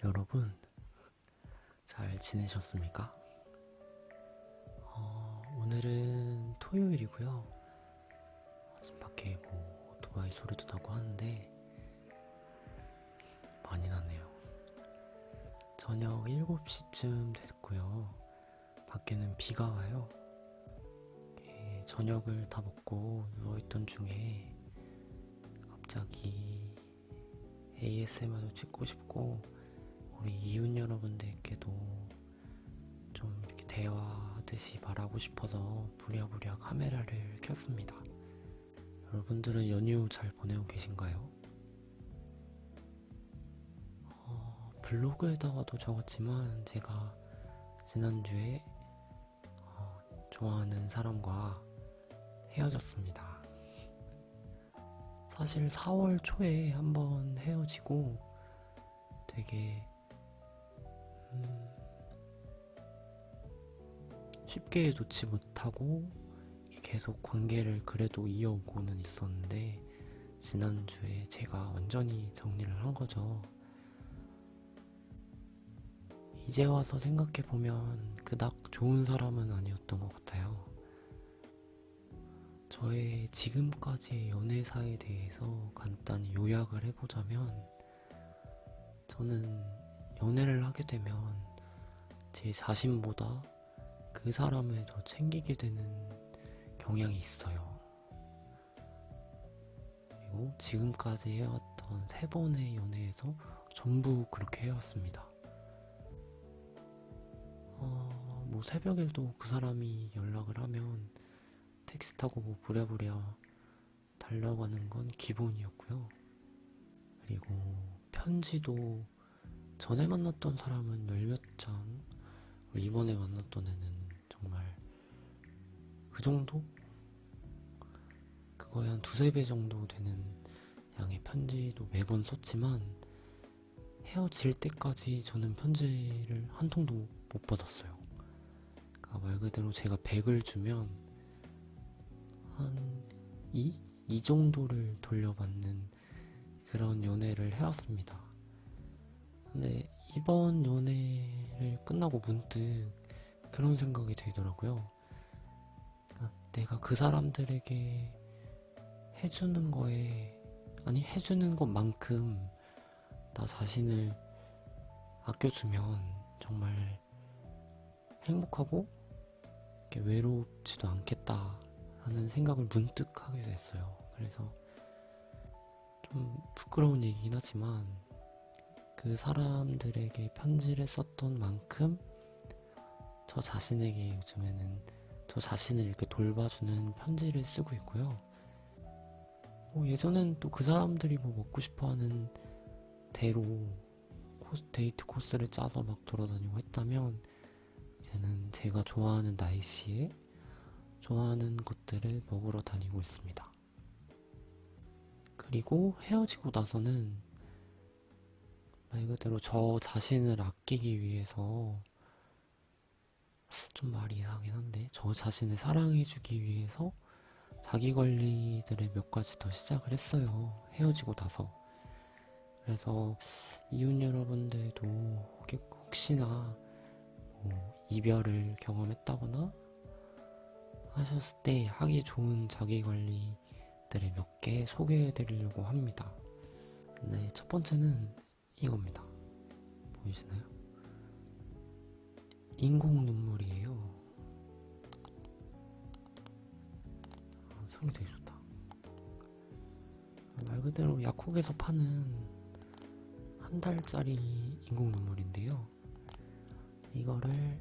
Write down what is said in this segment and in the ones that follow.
여러분, 잘 지내셨습니까? 오늘은 토요일이고요. 지금 밖에 오토바이 소리도 나고 하는데 많이 나네요. 저녁 7시쯤 됐고요. 밖에는 비가 와요. 저녁을 다 먹고 누워있던 중에 갑자기 ASMR도 찍고 싶고 우리 이웃 여러분들께도 좀 이렇게 대화하듯이 말하고 싶어서 부랴부랴 카메라를 켰습니다. 여러분들은 연휴 잘 보내고 계신가요? 블로그에다가도 적었지만 제가 지난주에 좋아하는 사람과 헤어졌습니다. 사실 4월 초에 한번 헤어지고 되게 쉽게 놓지 못하고 계속 관계를 그래도 이어오고는 있었는데 지난주에 제가 완전히 정리를 한 거죠. 이제 와서 생각해보면 그닥 좋은 사람은 아니었던 것 같아요. 저의 지금까지의 연애사에 대해서 간단히 요약을 해보자면 저는 연애를 하게 되면 제 자신보다 그 사람을 더 챙기게 되는 경향이 있어요. 그리고 지금까지 해왔던 3번의 연애에서 전부 그렇게 해왔습니다. 새벽에도 그 사람이 연락을 하면 텍스트하고 부랴부랴 달려가는 건 기본이었고요. 그리고 편지도 전에 만났던 사람은 10몇 장, 이번에 만났던 애는 정말 그 정도? 그거에 한 2~3배 정도 되는 양의 편지도 매번 썼지만 헤어질 때까지 저는 편지를 한 통도 못 받았어요. 그러니까 말 그대로 제가 100을 주면 한 2 정도를 돌려받는 그런 연애를 해왔습니다. 근데 이번 연애를 끝나고 문득 그런 생각이 들더라고요. 그러니까 내가 그 사람들에게 해주는 거에, 아니 해주는 것만큼 나 자신을 아껴주면 정말 행복하고 외롭지도 않겠다 하는 생각을 문득 하게 됐어요. 그래서 좀 부끄러운 얘기긴 하지만 그 사람들에게 편지를 썼던 만큼 저 자신에게 요즘에는 저 자신을 이렇게 돌봐주는 편지를 쓰고 있고요. 예전엔 또 그 사람들이 먹고 싶어하는 대로 데이트 코스를 짜서 막 돌아다니고 했다면 이제는 제가 좋아하는 날씨에 좋아하는 것들을 먹으러 다니고 있습니다. 그리고 헤어지고 나서는 말 그대로 저 자신을 아끼기 위해서, 좀 말이 이상하긴 한데, 저 자신을 사랑해주기 위해서 자기 관리들을 몇 가지 더 시작을 했어요. 헤어지고 나서. 그래서 이웃 여러분들도 혹시나 이별을 경험했다거나 하셨을 때 하기 좋은 자기 관리들을 몇 개 소개해 드리려고 합니다. 네, 첫 번째는 이겁니다. 보이시나요? 인공 눈물이에요. 소리 되게 좋다. 말 그대로 약국에서 파는 한 달짜리 인공 눈물인데요. 이거를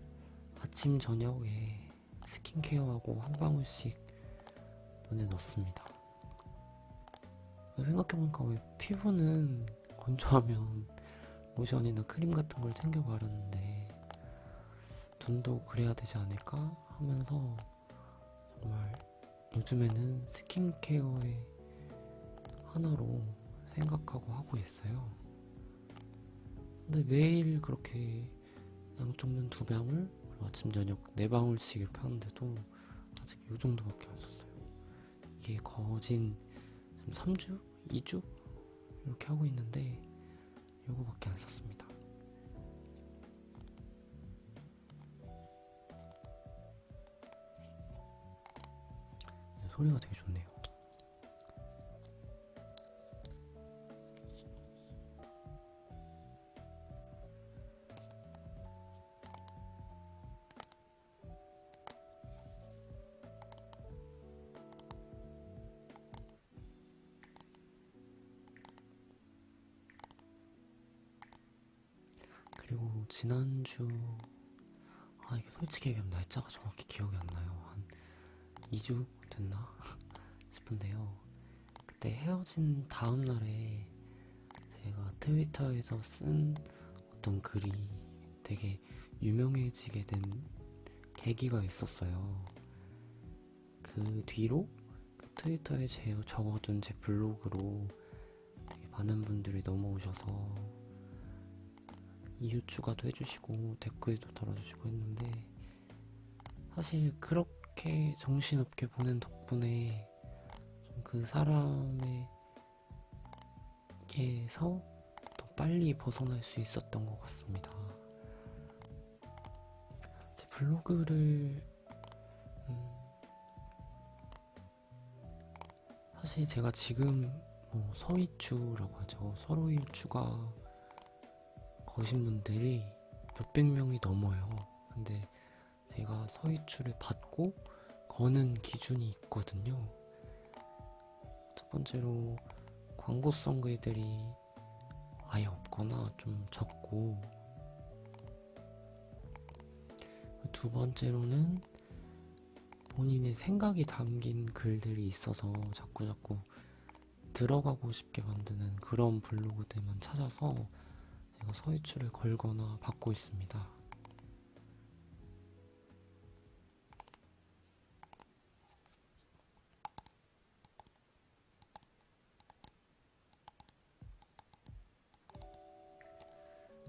아침 저녁에 스킨케어하고 한 방울씩 눈에 넣습니다. 생각해보니까 왜 피부는 건조하면 로션이나 크림 같은 걸 챙겨 바르는데 눈도 그래야 되지 않을까 하면서 정말 요즘에는 스킨케어의 하나로 생각하고 하고 있어요. 근데 매일 그렇게 양쪽 눈 2방울, 그리고 아침 저녁 4방울씩 이렇게 하는데도 아직 요 정도밖에 안 썼어요. 이게 거진 지금 3주? 2주? 이렇게 하고 있는데 요거밖에 안 썼습니다. 소리가 되게 좋네요. 그리고 지난주, 이게 솔직히 얘기하면 날짜가 정확히 기억이 안 나요. 한 2주 됐나 싶은데요. 그때 헤어진 다음 날에 제가 트위터에서 쓴 어떤 글이 되게 유명해지게 된 계기가 있었어요. 그 뒤로 그 트위터에 적어둔 제 블로그로 되게 많은 분들이 넘어오셔서 이웃 추가도 해주시고 댓글도 달아주시고 했는데, 사실 그렇게 정신없게 보낸 덕분에 그 사람에게서 더 빨리 벗어날 수 있었던 것 같습니다. 제 블로그를 사실 제가 지금 서입추라고 하죠. 서로입추가 거신 분들이 몇백 명이 넘어요. 근데 제가 서입추를 받고 거는 기준이 있거든요. 첫 번째로 광고성 글들이 아예 없거나 좀 적고, 두 번째로는 본인의 생각이 담긴 글들이 있어서 자꾸 들어가고 싶게 만드는 그런 블로그들만 찾아서 제가 서유추를 걸거나 받고 있습니다.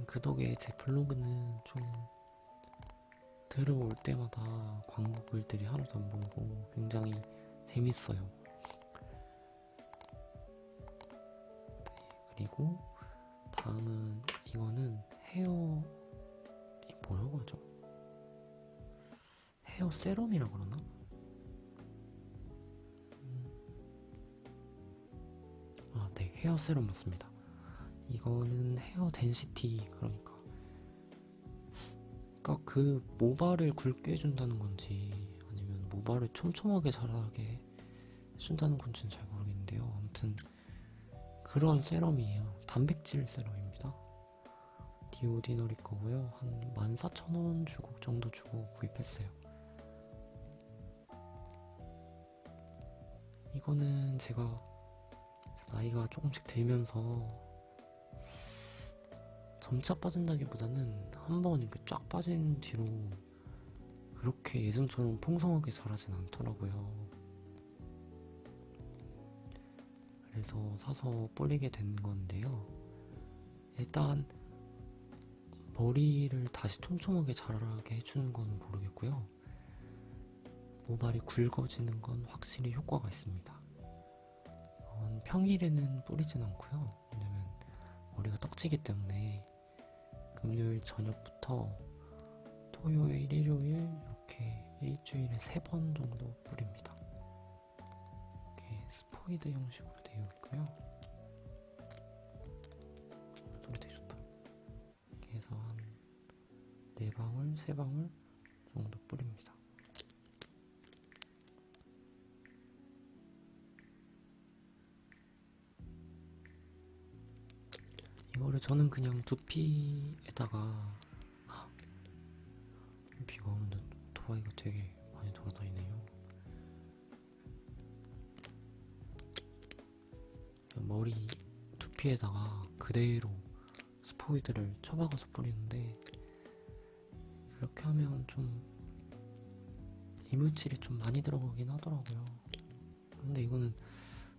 그 덕에 제 블로그는 좀 들어올 때마다 광고 글들이 하나도 안 보이고 굉장히 재밌어요. 그리고 다음은, 이거는 뭐라고 하죠? 헤어 세럼이라고 그러나? 네, 헤어 세럼 맞습니다. 이거는 헤어 덴시티, 그러니까 그 모발을 굵게 해준다는 건지 아니면 모발을 촘촘하게 자라게 해준다는 건지는 잘 모르겠는데요. 아무튼 그런 세럼이에요. 단백질 세럼입니다. 디오디너리 거고요. 한 14,000원 정도 주고 구입했어요. 이거는 제가 나이가 조금씩 들면서 점차 빠진다기보다는 한번 이렇게 쫙 빠진 뒤로 그렇게 예전처럼 풍성하게 자라진 않더라고요. 그래서 사서 뿌리게 된 건데요. 일단 머리를 다시 촘촘하게 자라게 해주는 건 모르겠고요. 모발이 굵어지는 건 확실히 효과가 있습니다. 평일에는 뿌리진 않고요. 왜냐면 머리가 떡지기 때문에 금요일 저녁부터 토요일, 일요일 이렇게 일주일에 3번 정도 뿌립니다. 이렇게 스포이드 형식으로 되어 있고요. 소리 되게 좋다. 이렇게 해서 한 4방울, 3방울 정도 뿌립니다. 이거를 저는 그냥 두피에다가, 비가 오는데 오토바이가 되게 많이 돌아다니네요. 머리 두피에다가 그대로 스포이드를 쳐박아서 뿌리는데, 이렇게 하면 좀 이물질이 좀 많이 들어가긴 하더라고요. 근데 이거는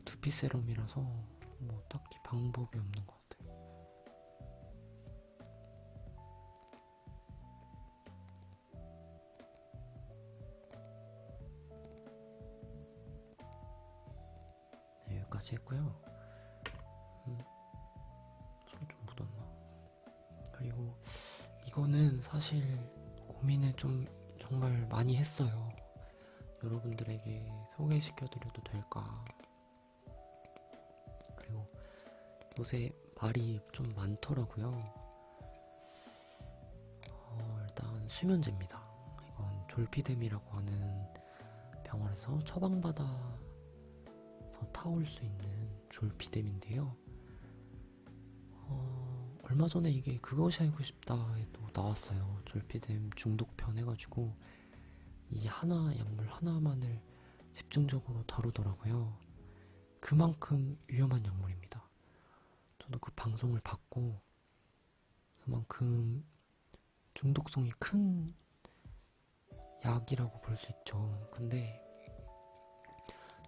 두피 세럼이라서 뭐 딱히 방법이 없는 것 같아요. 네, 여기까지 했고요. 손 좀 묻었나? 그리고 이거는 사실 고민을 좀 정말 많이 했어요. 여러분들에게 소개시켜드려도 될까? 그리고 요새 말이 좀 많더라고요. 일단 수면제입니다. 이건 졸피뎀이라고 하는 병원에서 처방받아서 타올 수 있는 졸피뎀인데요. 얼마 전에 이게 그것이 알고 싶다에도 나왔어요. 졸피뎀 중독편 해가지고 이 약물 하나만을 집중적으로 다루더라고요. 그만큼 위험한 약물입니다. 저도 그 방송을 봤고 그만큼 중독성이 큰 약이라고 볼 수 있죠. 근데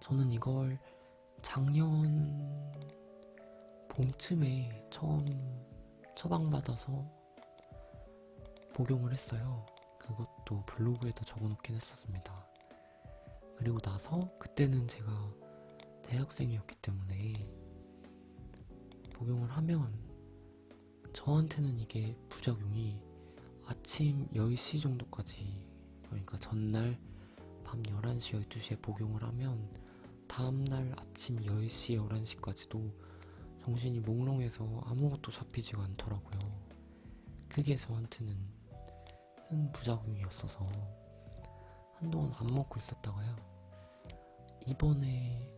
저는 이걸 작년 봄쯤에 처음 처방받아서 복용을 했어요. 그것도 블로그에다 적어놓긴 했었습니다. 그리고 나서 그때는 제가 대학생이었기 때문에 복용을 하면 저한테는 이게 부작용이 아침 10시 정도까지, 그러니까 전날 밤 11시, 12시에 복용을 하면 다음날 아침 10시, 11시까지도 정신이 몽롱해서 아무것도 잡히지가 않더라고요. 그게 저한테는 큰 부작용이었어서 한동안 안 먹고 있었다가요. 이번에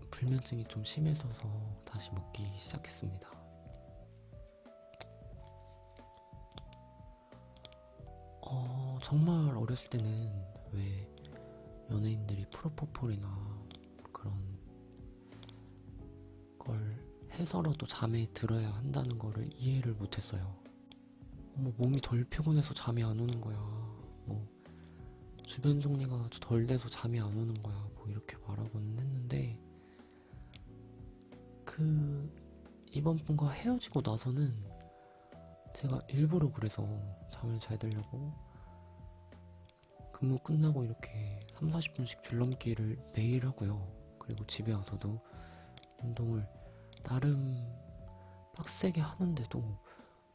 불면증이 좀 심해져서 다시 먹기 시작했습니다. 정말 어렸을 때는 왜 연예인들이 프로포폴이나 그런 걸 해서라도 잠에 들어야 한다는 거를 이해를 못했어요. 몸이 덜 피곤해서 잠이 안 오는 거야. 주변 정리가 덜 돼서 잠이 안 오는 거야. 이렇게 말하고는 했는데 이번 분과 헤어지고 나서는 제가 일부러 그래서 잠을 잘 자려고 근무 끝나고 이렇게 30-40분씩 줄넘기를 매일 하고요. 그리고 집에 와서도 운동을 나름 빡세게 하는데도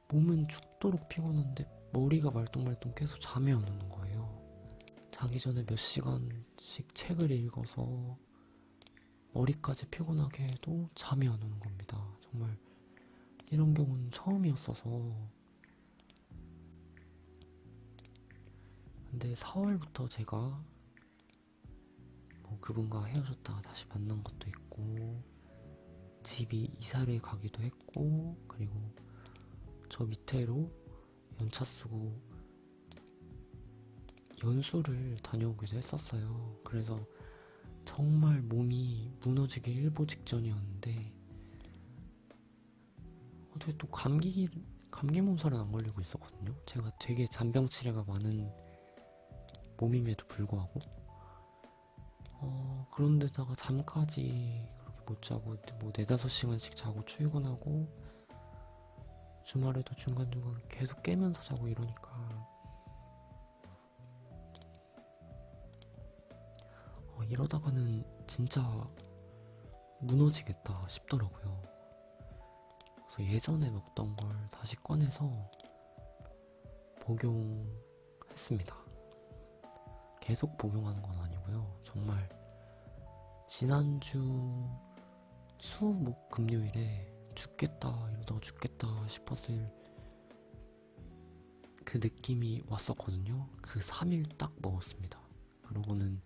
몸은 죽도록 피곤한데 머리가 말똥말똥 깨서 잠이 안 오는 거예요. 자기 전에 몇 시간씩 책을 읽어서 머리까지 피곤하게 해도 잠이 안 오는 겁니다. 정말 이런 경우는 처음이었어서. 근데 4월부터 제가 그분과 헤어졌다가 다시 만난 것도 있고 집이 이사를 가기도 했고 그리고 저 밑으로 연차 쓰고 연수를 다녀오기도 했었어요. 그래서 정말 몸이 무너지기 일보 직전이었는데 어떻게 또 감기 몸살은 안 걸리고 있었거든요. 제가 되게 잔병 치레가 많은 몸임에도 불구하고 그런데다가 잠까지 그렇게 못 자고 4-5시간씩 자고 출근하고 주말에도 중간중간 계속 깨면서 자고 이러니까 이러다가는 진짜 무너지겠다 싶더라고요. 그래서 예전에 먹던 걸 다시 꺼내서 복용했습니다. 계속 복용하는 건 아니고요. 정말 지난주 수, 목, 금요일에 이러다가 죽겠다 싶었을 그 느낌이 왔었거든요. 그 3일 딱 먹었습니다. 그러고는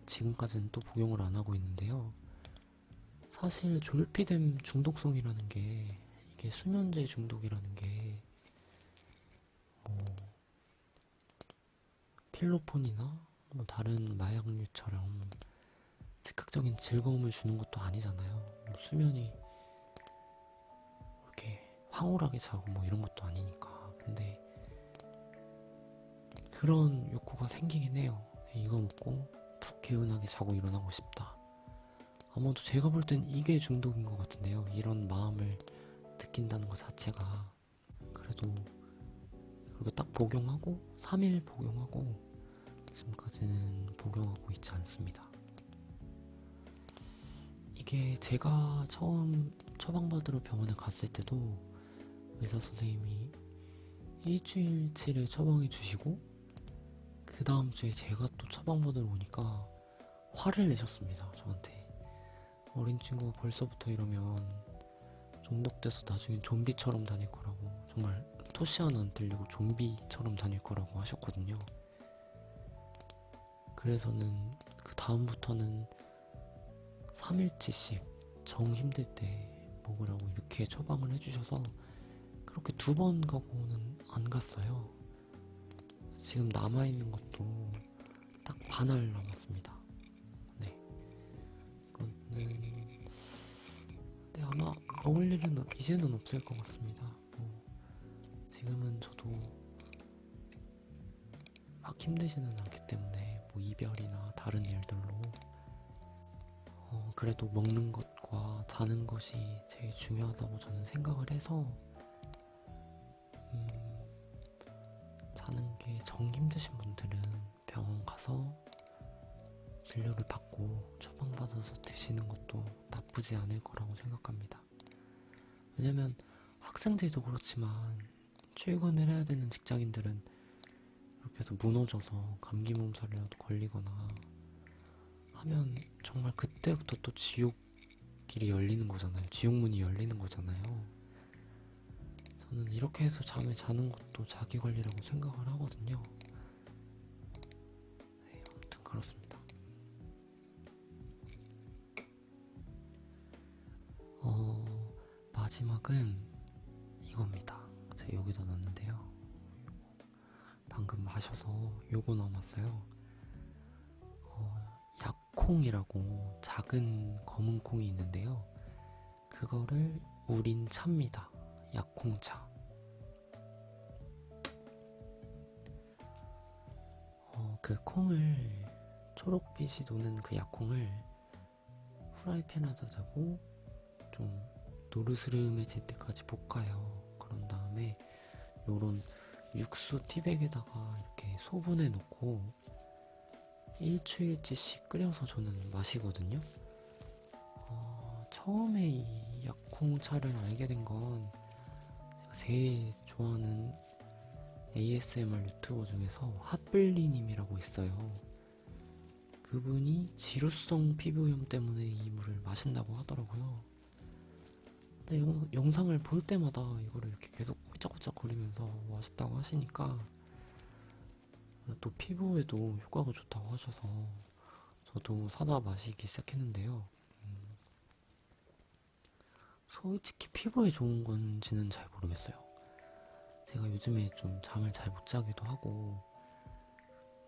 지금까지는 또 복용을 안 하고 있는데요. 사실 졸피뎀 중독성이라는 게 이게 수면제 중독이라는 게 필로폰이나 다른 마약류처럼 즉각적인 즐거움을 주는 것도 아니잖아요. 수면이 이렇게 황홀하게 자고 이런 것도 아니니까. 근데 그런 욕구가 생기긴 해요. 이거 먹고 푹 개운하게 자고 일어나고 싶다. 아마도 제가 볼 땐 이게 중독인 것 같은데요. 이런 마음을 느낀다는 것 자체가. 그래도 그렇게 딱 복용하고 3일 복용하고 지금까지는 복용하고 있지 않습니다. 이게 제가 처음 처방받으러 병원에 갔을 때도 의사 선생님이 일주일치를 처방해 주시고 그 그 다음 주에 제가 또 처방받으러 오니까 화를 내셨습니다, 저한테. 어린 친구가 벌써부터 이러면 중독돼서 나중엔 좀비처럼 다닐 거라고, 정말 토시 하나 안 들리고 좀비처럼 다닐 거라고 하셨거든요. 그래서는 그 다음부터는 3일치씩 정 힘들 때 먹으라고 이렇게 처방을 해주셔서 그렇게 2번 가고는 안 갔어요. 지금 남아있는 것도 딱 반알 남았습니다. 네. 이거는 네, 아마 먹을 일은 이제는 없을 것 같습니다. 지금은 저도 막 힘들지는 않기 때문에 뭐 이별이나 다른 일들로 그래도 먹는 것과 자는 것이 제일 중요하다고 저는 생각을 해서 자는 게 정 힘드신 분들은 병원 가서 진료를 받고 처방받아서 드시는 것도 나쁘지 않을 거라고 생각합니다. 왜냐면 학생들도 그렇지만 출근을 해야 되는 직장인들은 이렇게 해서 무너져서 감기 몸살이라도 걸리거나 하면 정말 그때부터 또 지옥길이 열리는 거잖아요. 지옥문이 열리는 거잖아요. 저는 이렇게 해서 잠을 자는 것도 자기 관리라고 생각을 하거든요. 네, 아무튼 그렇습니다. 마지막은 이겁니다. 제가 여기다 놨는데요. 방금 마셔서 요거 남았어요. 약콩이라고 작은 검은 콩이 있는데요. 그거를 우린 차입니다. 약콩차. 그 콩을, 초록빛이 도는 그 약콩을 후라이팬에다 대고 좀 노르스름해질 때까지 볶아요. 그런 다음에 요런 육수 티백에다가 이렇게 소분해 놓고 일주일치씩 끓여서 저는 마시거든요. 처음에 이 약콩차를 알게 된 건 제가 제일 좋아하는 ASMR 유튜버 중에서 핫블리님이라고 있어요. 그분이 지루성 피부염 때문에 이 물을 마신다고 하더라고요. 근데 영상을 볼 때마다 이거를 이렇게 계속 홀짝홀짝 거리면서 맛있다고 하시니까 또 피부에도 효과가 좋다고 하셔서 저도 사다 마시기 시작했는데요. 솔직히 피부에 좋은 건지는 잘 모르겠어요. 제가 요즘에 좀 잠을 잘 못 자기도 하고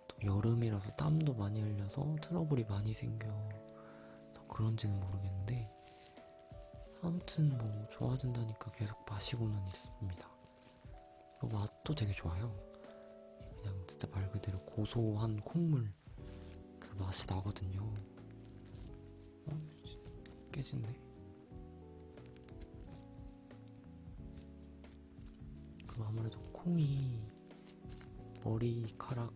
또 여름이라서 땀도 많이 흘려서 트러블이 많이 생겨서 그런지는 모르겠는데 아무튼 뭐 좋아진다니까 계속 마시고는 있습니다. 맛도 되게 좋아요. 그냥 진짜 말 그대로 고소한 콩물 그 맛이 나거든요. 깨진네. 그럼 아무래도 콩이 머리카락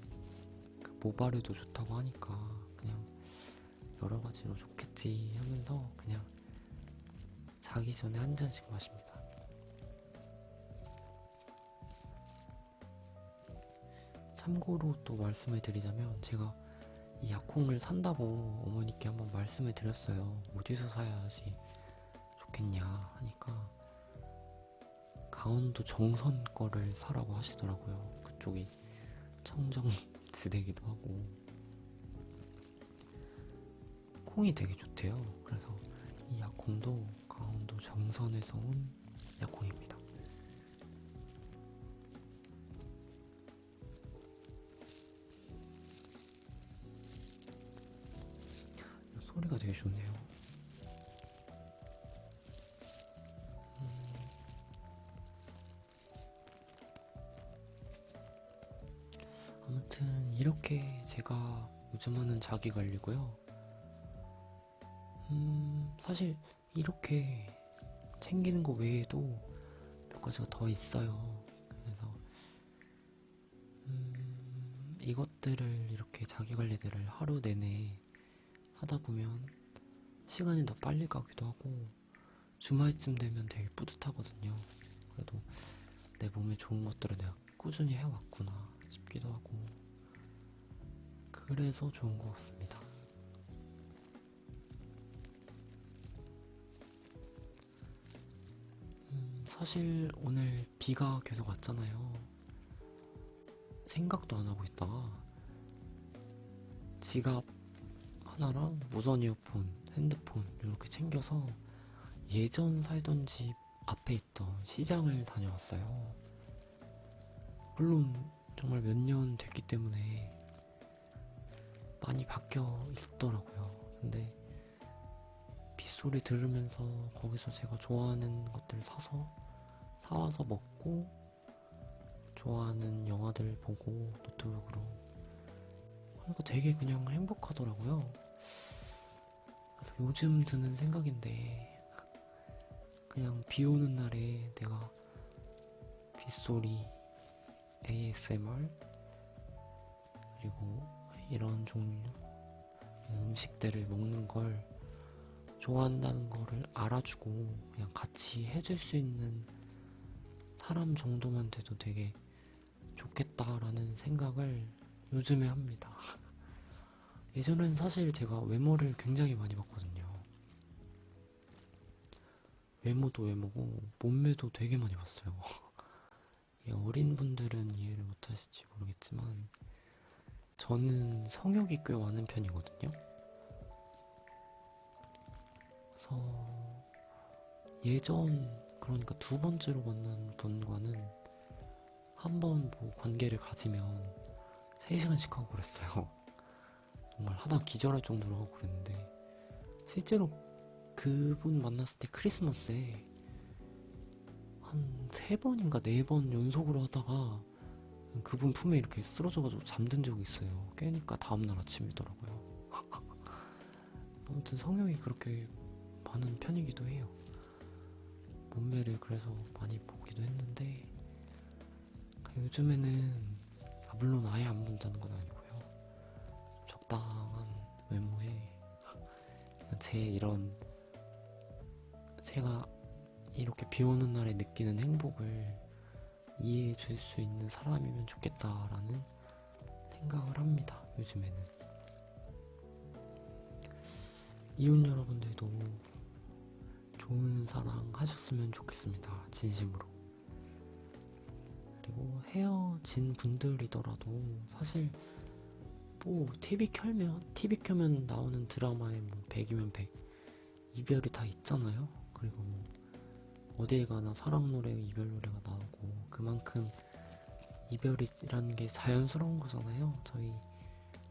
그 모발에도 좋다고 하니까 그냥 여러 가지로 좋겠지 하면서 그냥 자기 전에 한 잔씩 마십니다. 참고로 또 말씀을 드리자면 제가 이 약콩을 산다고 어머니께 한번 말씀을 드렸어요. 어디서 사야지 좋겠냐 하니까 강원도 정선 거를 사라고 하시더라고요. 그쪽이 청정지대기도 하고 콩이 되게 좋대요. 그래서 이 약콩도 강원도 정선에서 온 약콩입니다. 소리가 되게 좋네요. 아무튼 이렇게 제가 요즘 하는 자기 관리고요. 사실 이렇게 챙기는 거 외에도 몇 가지가 더 있어요. 그래서 이것들을 이렇게 자기 관리들을 하루 내내 하다 보면 시간이 더 빨리 가기도 하고 주말쯤 되면 되게 뿌듯하거든요. 그래도 내 몸에 좋은 것들을 내가 꾸준히 해왔구나 싶기도 하고 그래서 좋은 것 같습니다. 사실 오늘 비가 계속 왔잖아요. 생각도 안 하고 있다가 지갑 하나랑 무선 이어폰, 핸드폰 이렇게 챙겨서 예전 살던 집 앞에 있던 시장을 다녀왔어요. 물론 정말 몇 년 됐기 때문에 많이 바뀌어 있더라고요. 근데 빗소리 들으면서 거기서 제가 좋아하는 것들 사와서 먹고 좋아하는 영화들 보고 노트북으로 하니까 되게 그냥 행복하더라고요. 그래서 요즘 드는 생각인데 그냥 비 오는 날에 내가 빗소리, ASMR 그리고 이런 종류 음식들을 먹는 걸 좋아한다는 거를 알아주고 그냥 같이 해줄 수 있는 사람 정도만 돼도 되게 좋겠다라는 생각을 요즘에 합니다. 예전엔 사실 제가 외모를 굉장히 많이 봤거든요. 외모도 외모고 몸매도 되게 많이 봤어요. 어린 분들은 이해를 못하실지 모르겠지만 저는 성욕이 꽤 많은 편이거든요. 그래서 그러니까 두 번째로 만난 분과는 한 번 뭐 관계를 가지면 3시간씩 하고 그랬어요. 정말 하다 기절할 정도로 하고 그랬는데 실제로 그분 만났을 때 크리스마스에 한 3번인가 4번 연속으로 하다가 그분 품에 이렇게 쓰러져가지고 잠든 적이 있어요. 깨니까 다음날 아침이더라고요. 아무튼 성욕이 그렇게 많은 편이기도 해요. 몸매를 그래서 많이 보기도 했는데 요즘에는 물론 아예 안 본다는 건 아니고요. 적당한 외모에 제가 이렇게 비 오는 날에 느끼는 행복을 이해해 줄 수 있는 사람이면 좋겠다라는 생각을 합니다. 요즘에는. 이웃 여러분들도 좋은 사랑 하셨으면 좋겠습니다. 진심으로. 그리고 헤어진 분들이더라도 사실 뭐 TV 켜면 나오는 드라마에 뭐 100이면 100 이별이 다 있잖아요. 그리고 뭐 어디에 가나 사랑 노래, 이별 노래가 나오고 그만큼 이별이라는 게 자연스러운 거잖아요. 저희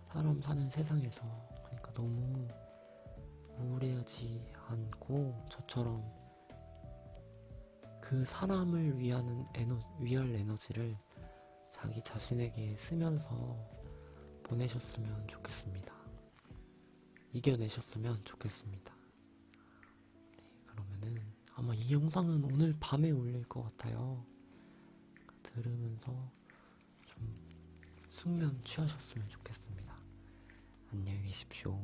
사람 사는 세상에서. 그러니까 너무 우울해하지 않고 저처럼 그 사람을 위할 에너지를 자기 자신에게 쓰면서 보내셨으면 좋겠습니다. 이겨내셨으면 좋겠습니다. 네, 그러면은 아마 이 영상은 오늘 밤에 올릴 것 같아요. 들으면서 좀 숙면 취하셨으면 좋겠습니다. 안녕히 계십시오.